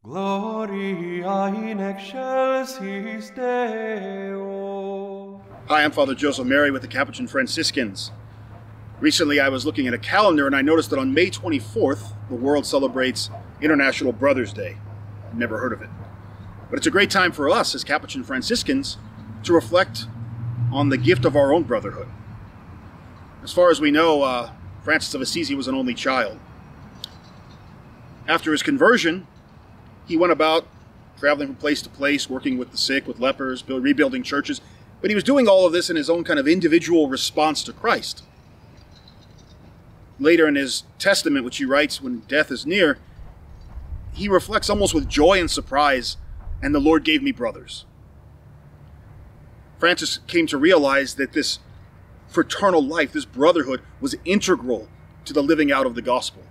Gloria in excelsis Deo. Hi, I'm Father Joseph Mercier with the Capuchin Franciscans. Recently I was looking at a calendar and I noticed that on May 24th, the world celebrates International Brothers' Day. I've never heard of it. But it's a great time for us as Capuchin Franciscans to reflect on the gift of our own brotherhood. As far as we know, Francis of Assisi was an only child. After his conversion, he went about traveling from place to place, working with the sick, with lepers, rebuilding churches. But he was doing all of this in his own kind of individual response to Christ. Later in his testament, which he writes when death is near, he reflects almost with joy and surprise, "And the Lord gave me brothers." Francis came to realize that this fraternal life, this brotherhood, was integral to the living out of the gospel.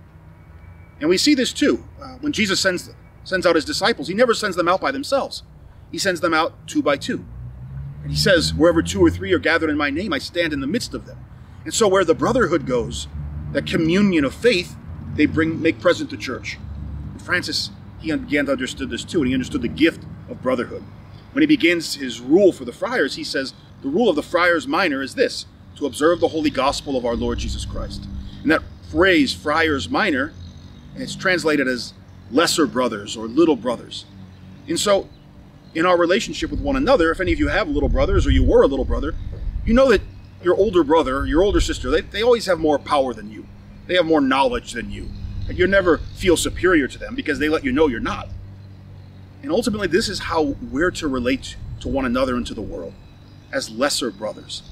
And we see this too. When Jesus sends out his disciples, he never sends them out by themselves. He sends them out two by two. And he says, "Wherever two or three are gathered in my name, I stand in the midst of them." And so where the brotherhood goes, that communion of faith, they make present the church. And Francis, he began to understand this too, and he understood the gift of brotherhood. When he begins his rule for the friars, he says, the rule of the friars minor is this: to observe the holy gospel of our Lord Jesus Christ. And that phrase, friars minor, it's translated as lesser brothers or little brothers. And so, in our relationship with one another, if any of you have little brothers or you were a little brother, you know that your older brother, your older sister, they always have more power than you. They have more knowledge than you. And you never feel superior to them because they let you know you're not. And ultimately, this is how we're to relate to one another and to the world, as lesser brothers.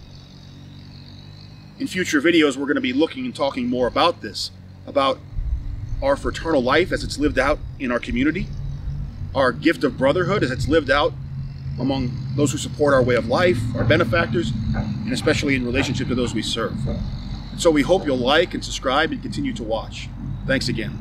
In future videos, we're going to be looking and talking more about this, about our fraternal life as it's lived out in our community, our gift of brotherhood as it's lived out among those who support our way of life, our benefactors, and especially in relationship to those we serve. And so we hope you'll like and subscribe and continue to watch. Thanks again.